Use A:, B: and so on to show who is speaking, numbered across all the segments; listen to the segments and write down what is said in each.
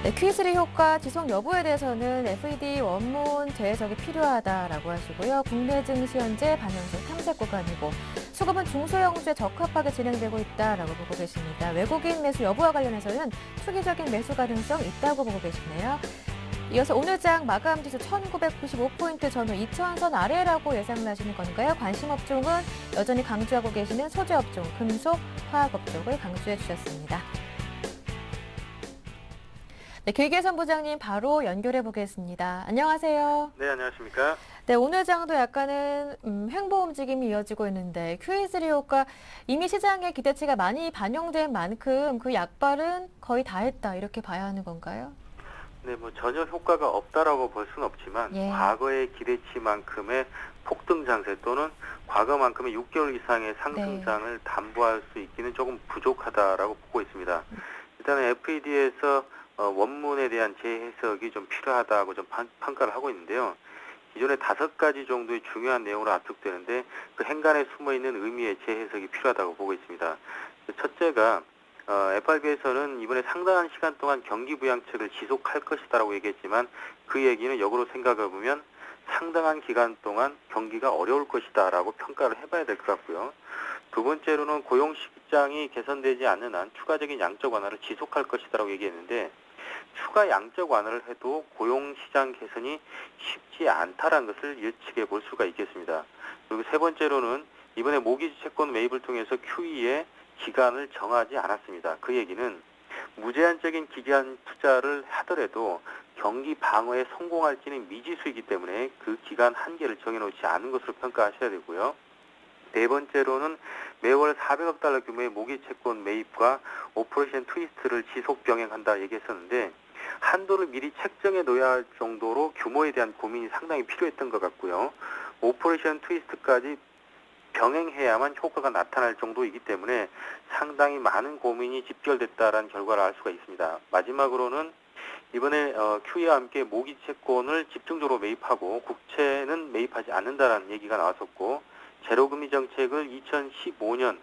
A: 네, Q3 효과 지속 여부에 대해서는 FED 원문 재해석이 필요하다라고 하시고요. 국내 증시 현재 반영성 탐색 구간이고 수급은 중소형주에 적합하게 진행되고 있다라고 보고 계십니다. 외국인 매수 여부와 관련해서는 투기적인 매수 가능성 있다고 보고 계시네요. 이어서 오늘 장 마감 지수 1995포인트 전후 2000선 아래라고 예상을 하시는 건가요? 관심 업종은 여전히 강조하고 계시는 소재 업종, 금속, 화학 업종을 강조해 주셨습니다. 네, 길계선 부장님 바로 연결해 보겠습니다. 안녕하세요.
B: 네, 안녕하십니까?
A: 네, 오늘 장도 약간은 횡보 움직임이 이어지고 있는데 Q3 효과 이미 시장의 기대치가 많이 반영된 만큼 그 약발은 거의 다 했다 이렇게 봐야 하는 건가요?
B: 네, 전혀 효과가 없다라고 볼 수는 없지만
A: 예.
B: 과거의 기대치만큼의 폭등 장세 또는 과거만큼의 6개월 이상의 상승장을 담보할 수 있기는 조금 부족하다라고 보고 있습니다. 일단은 FED에서 원문에 대한 재해석이 좀 필요하다고 좀 평가를 하고 있는데요. 기존에 5가지 정도의 중요한 내용으로 압축되는데 그 행간에 숨어있는 의미의 재해석이 필요하다고 보고 있습니다. 첫째가 FRB에서는 이번에 상당한 시간 동안 경기 부양책을 지속할 것이다라고 얘기했지만 그 얘기는 역으로 생각해 보면 상당한 기간 동안 경기가 어려울 것이다라고 평가를 해봐야 될 것 같고요. 두 번째로는 고용 시장이 개선되지 않는 한 추가적인 양적 완화를 지속할 것이다라고 얘기했는데 추가 양적 완화를 해도 고용 시장 개선이 쉽지 않다라는 것을 예측해 볼 수가 있겠습니다. 그리고 세 번째로는 이번에 모기지 채권 매입을 통해서 QE의 기간을 정하지 않았습니다. 그 얘기는 무제한적인 기간 투자를 하더라도 경기 방어에 성공할지는 미지수이기 때문에 그 기간 한계를 정해놓지 않은 것으로 평가하셔야 되고요. 네 번째로는 매월 400억 달러 규모의 모기 채권 매입과 오퍼레이션 트위스트를 지속 병행한다 얘기했었는데 한도를 미리 책정해 놓아야 할 정도로 규모에 대한 고민이 상당히 필요했던 것 같고요. 오퍼레이션 트위스트까지 병행해야만 효과가 나타날 정도이기 때문에 상당히 많은 고민이 집결됐다라는 결과를 알 수가 있습니다. 마지막으로는 이번에 QE와 함께 모기 채권을 집중적으로 매입하고 국채는 매입하지 않는다라는 얘기가 나왔었고 제로금리 정책을 2015년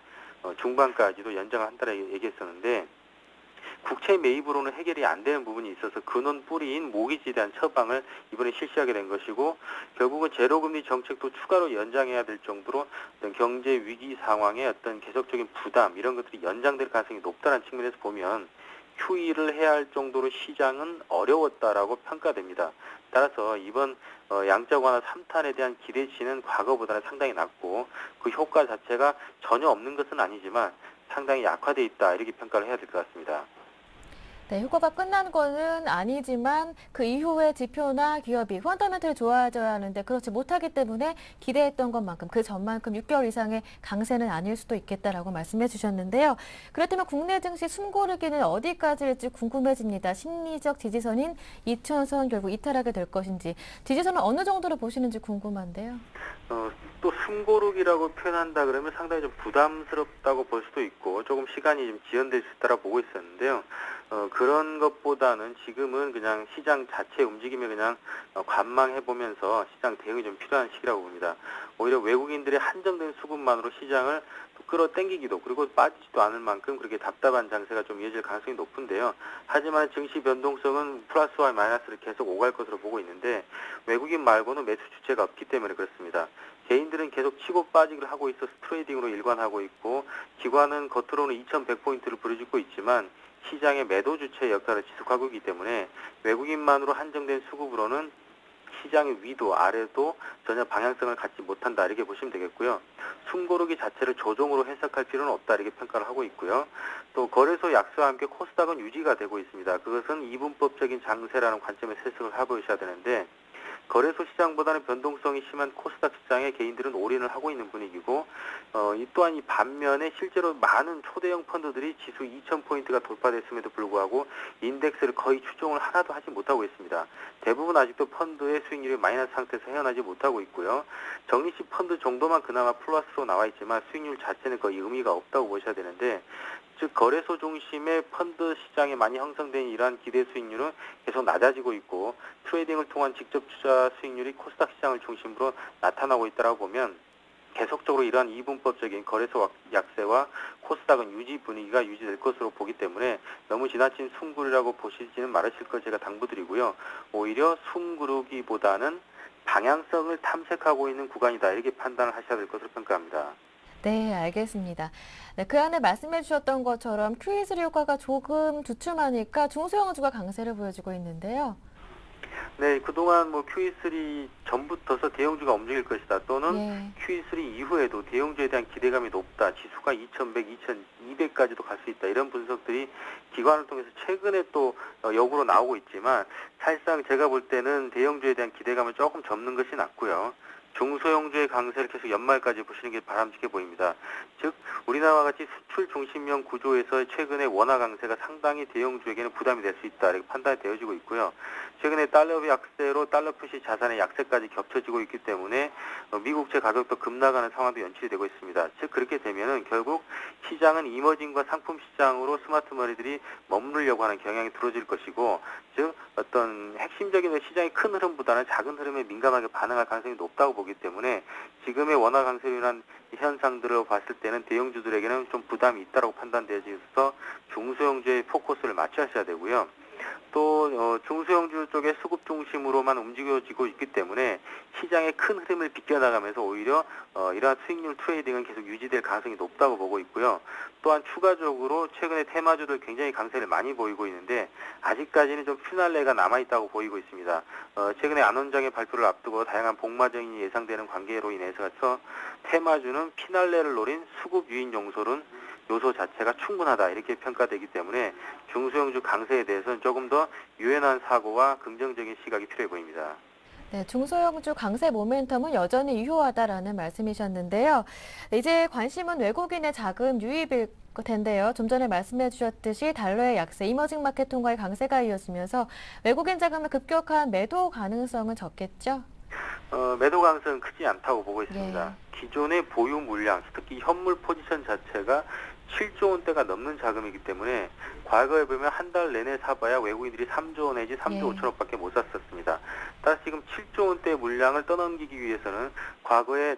B: 중반까지도 연장한다라고 얘기했었는데 국채 매입으로는 해결이 안 되는 부분이 있어서 근원 뿌리인 모기지에 대한 처방을 이번에 실시하게 된 것이고 결국은 제로금리 정책도 추가로 연장해야 될 정도로 어떤 경제 위기 상황의 어떤 계속적인 부담 이런 것들이 연장될 가능성이 높다는 측면에서 보면 QE를 해야 할 정도로 시장은 어려웠다라고 평가됩니다. 따라서 이번 양적 완화 3탄에 대한 기대치는 과거보다는 상당히 낮고 그 효과 자체가 전혀 없는 것은 아니지만 상당히 약화돼 있다 이렇게 평가를 해야 될 것 같습니다.
A: 네, 효과가 끝난 거는 아니지만 그 이후의 지표나 기업이 펀더멘털이 좋아져야 하는데 그렇지 못하기 때문에 기대했던 것만큼 그 전만큼 6개월 이상의 강세는 아닐 수도 있겠다라고 말씀해 주셨는데요. 그렇다면 국내 증시 숨고르기는 어디까지일지 궁금해집니다. 심리적 지지선인 2000선 결국 이탈하게 될 것인지 지지선은 어느 정도로 보시는지 궁금한데요.
B: 또 숨고르기라고 표현한다 그러면 상당히 좀 부담스럽다고 볼 수도 있고 조금 시간이 좀 지연될 수 있다고 보고 있었는데요. 그런 것보다는 지금은 그냥 시장 자체 움직임에 그냥 관망해보면서 시장 대응이 좀 필요한 시기라고 봅니다. 오히려 외국인들의 한정된 수급만으로 시장을 또 끌어당기기도 그리고 빠지지도 않을 만큼 그렇게 답답한 장세가 좀 이어질 가능성이 높은데요. 하지만 증시 변동성은 플러스와 마이너스를 계속 오갈 것으로 보고 있는데 외국인 말고는 매수 주체가 없기 때문에 그렇습니다. 개인들은 계속 치고 빠지기를 하고 있어서 트레이딩으로 일관하고 있고 기관은 겉으로는 2100포인트를 부르짖고 있지만 시장의 매도 주체 역할을 지속하고 있기 때문에 외국인만으로 한정된 수급으로는 시장의 위도 아래도 전혀 방향성을 갖지 못한다 이렇게 보시면 되겠고요. 숨고르기 자체를 조정으로 해석할 필요는 없다 이렇게 평가를 하고 있고요. 또 거래소 약세와 함께 코스닥은 유지가 되고 있습니다. 그것은 이분법적인 장세라는 관점에서 해석을 해보셔야 되는데 거래소 시장보다는 변동성이 심한 코스닥 시장에 개인들은 올인을 하고 있는 분위기고 이 또한 이 반면에 실제로 많은 초대형 펀드들이 지수 2000포인트가 돌파됐음에도 불구하고 인덱스를 거의 추종을 하나도 하지 못하고 있습니다. 대부분 아직도 펀드의 수익률이 마이너스 상태에서 헤어나지 못하고 있고요. 적립식 펀드 정도만 그나마 플러스로 나와 있지만 수익률 자체는 거의 의미가 없다고 보셔야 되는데 즉 거래소 중심의 펀드 시장에 많이 형성된 이러한 기대 수익률은 계속 낮아지고 있고 트레이딩을 통한 직접 투자 수익률이 코스닥 시장을 중심으로 나타나고 있다고 보면 계속적으로 이러한 이분법적인 거래소 약세와 코스닥은 유지 분위기가 유지될 것으로 보기 때문에 너무 지나친 숨구르라고 보시지는 말으실 걸 제가 당부드리고요. 오히려 숨구르기보다는 방향성을 탐색하고 있는 구간이다, 이렇게 판단을 하셔야 될 것으로 평가합니다.
A: 네, 알겠습니다. 네, 그 안에 말씀해 주셨던 것처럼 QE3 효과가 조금 주춤하니까 중소형주가 강세를 보여주고 있는데요.
B: 네, 그동안 뭐 QE3 전부터서 대형주가 움직일 것이다, 또는
A: 예.
B: QE3 이후에도 대형주에 대한 기대감이 높다, 지수가 2100, 2200까지도 갈 수 있다, 이런 분석들이 기관을 통해서 최근에 또 역으로 나오고 있지만, 사실상 제가 볼 때는 대형주에 대한 기대감을 조금 접는 것이 낫고요. 중소형주의 강세를 계속 연말까지 보시는 게 바람직해 보입니다. 즉, 우리나라와 같이 수출 중심형 구조에서 최근에 원화 강세가 상당히 대형주에게는 부담이 될 수 있다, 이렇게 판단이 되어지고 있고요. 최근에 달러 약세로 달러 표시 자산의 약세까지 겹쳐지고 있기 때문에 미국채 가격도 급락하는 상황도 연출이 되고 있습니다. 즉, 그렇게 되면은 결국 시장은 이머징과 상품 시장으로 스마트 머니들이 머무르려고 하는 경향이 들어질 것이고, 즉 어떤 핵심적인 시장의 큰 흐름보다는 작은 흐름에 민감하게 반응할 가능성이 높다고 보기 때문에, 지금의 원화 강세로 인한 현상들을 봤을 때는 대형주들에게는 좀 부담이 있다고 판단되어져서 중소형주의 포커스를 맞춰야 되고요. 또 중소형주 쪽의 수급 중심으로만 움직여지고 있기 때문에 시장의 큰 흐름을 비껴나가면서 오히려 이러한 수익률 트레이딩은 계속 유지될 가능성이 높다고 보고 있고요. 또한 추가적으로 최근에 테마주들 굉장히 강세를 많이 보이고 있는데, 아직까지는 좀 피날레가 남아있다고 보이고 있습니다. 최근에 안원장의 발표를 앞두고 다양한 복마전이 예상되는 관계로 인해서 테마주는 피날레를 노린 수급 유인 요소 자체가 충분하다, 이렇게 평가되기 때문에 중소형주 강세에 대해서는 조금 더 유연한 사고와 긍정적인 시각이 필요해 보입니다.
A: 네, 중소형주 강세 모멘텀은 여전히 유효하다라는 말씀이셨는데요. 이제 관심은 외국인의 자금 유입일 텐데요. 좀 전에 말씀해 주셨듯이 달러의 약세, 이머징 마켓 통과의 강세가 이어지면서 외국인 자금의 급격한 매도 가능성은 적겠죠?
B: 매도 가능성은 크지 않다고 보고
A: 예.
B: 있습니다. 기존의 보유 물량, 특히 현물 포지션 자체가 7조 원대가 넘는 자금이기 때문에 과거에 보면 한 달 내내 사봐야 외국인들이 3조 원 내지 3조
A: 예.
B: 5천억밖에 못 샀었습니다. 따라서 지금 7조 원대 물량을 떠넘기기 위해서는 과거에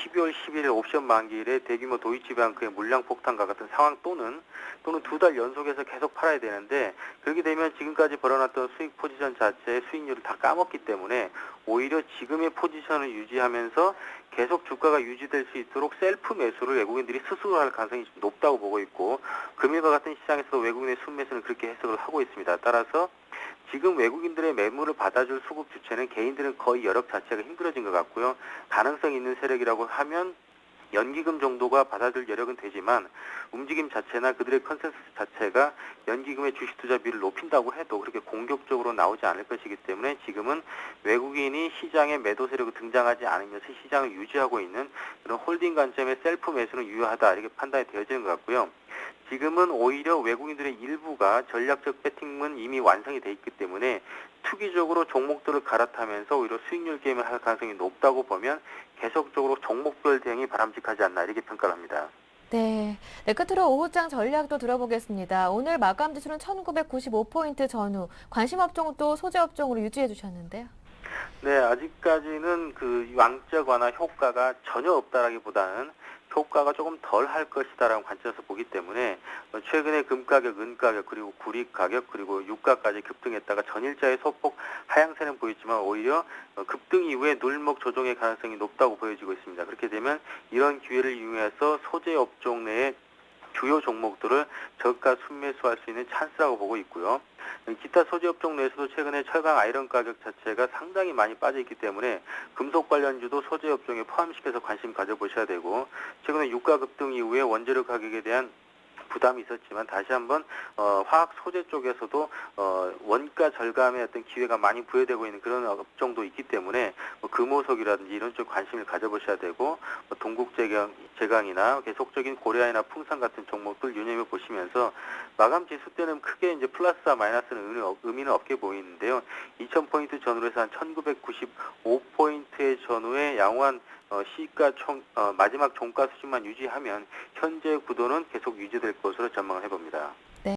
B: 12월 11일 옵션 만기일에 대규모 도이치뱅크의 물량 폭탄과 같은 상황, 또는 2달 연속해서 계속 팔아야 되는데, 그렇게 되면 지금까지 벌어놨던 수익 포지션 자체의 수익률을 다 까먹기 때문에 오히려 지금의 포지션을 유지하면서 계속 주가가 유지될 수 있도록 셀프 매수를 외국인들이 스스로 할 가능성이 높다고 보고 있고, 금일과 같은 시장에서도 외국인의 순매수는 그렇게 해석을 하고 있습니다. 따라서 지금 외국인들의 매물을 받아줄 수급 주체는 개인들은 거의 여력 자체가 힘들어진 것 같고요. 가능성 있는 세력이라고 하면 연기금 정도가 받아줄 여력은 되지만, 움직임 자체나 그들의 컨센서스 자체가 연기금의 주식 투자 비율을 높인다고 해도 그렇게 공격적으로 나오지 않을 것이기 때문에, 지금은 외국인이 시장에 매도 세력이 등장하지 않으면서 시장을 유지하고 있는 그런 홀딩 관점의 셀프 매수는 유효하다, 이렇게 판단이 되어지는 것 같고요. 지금은 오히려 외국인들의 일부가 전략적 배팅은 이미 완성이 돼 있기 때문에 투기적으로 종목들을 갈아타면서 오히려 수익률 게임을 할 가능성이 높다고 보면, 계속적으로 종목별 대응이 바람직하지 않나, 이렇게 평가를 합니다.
A: 네. 네, 끝으로 오후장 전략도 들어보겠습니다. 오늘 마감 지수는 1995포인트 전후, 관심 업종도 소재 업종으로 유지해 주셨는데요.
B: 네, 아직까지는 그 왕적 완화 효과가 전혀 없다라기보다는 효과가 조금 덜 할 것이다라는 관점에서 보기 때문에, 최근에 금 가격, 은 가격, 그리고 구리 가격, 그리고 유가까지 급등했다가 전일자의 소폭 하향세는 보였지만, 오히려 급등 이후에 눌목 조정의 가능성이 높다고 보여지고 있습니다. 그렇게 되면 이런 기회를 이용해서 소재 업종 내에 주요 종목들을 저가 순매수할 수 있는 찬스라고 보고 있고요. 기타 소재 업종 내에서도 최근에 철강 아이런 가격 자체가 상당히 많이 빠져 있기 때문에 금속 관련주도 소재 업종에 포함시켜서 관심 가져보셔야 되고, 최근에 유가 급등 이후에 원재료 가격에 대한 부담이 있었지만 다시 한번 화학 소재 쪽에서도 원가 절감의 어떤 기회가 많이 부여되고 있는 그런 업종도 있기 때문에 금호석이라든지 이런 쪽 관심을 가져보셔야 되고, 제강이나 계속적인 고려아이나 풍산 같은 종목들 유념해 보시면서, 마감 지수 때는 크게 이제 플러스와 마이너스는 의미는 없게 보이는데요. 2000포인트 전후로 해서 한 1995포인트의 전후에 양호한 시가 마지막 종가 수준만 유지하면 현재 구도는 계속 유지될 것으로 전망을 해봅니다.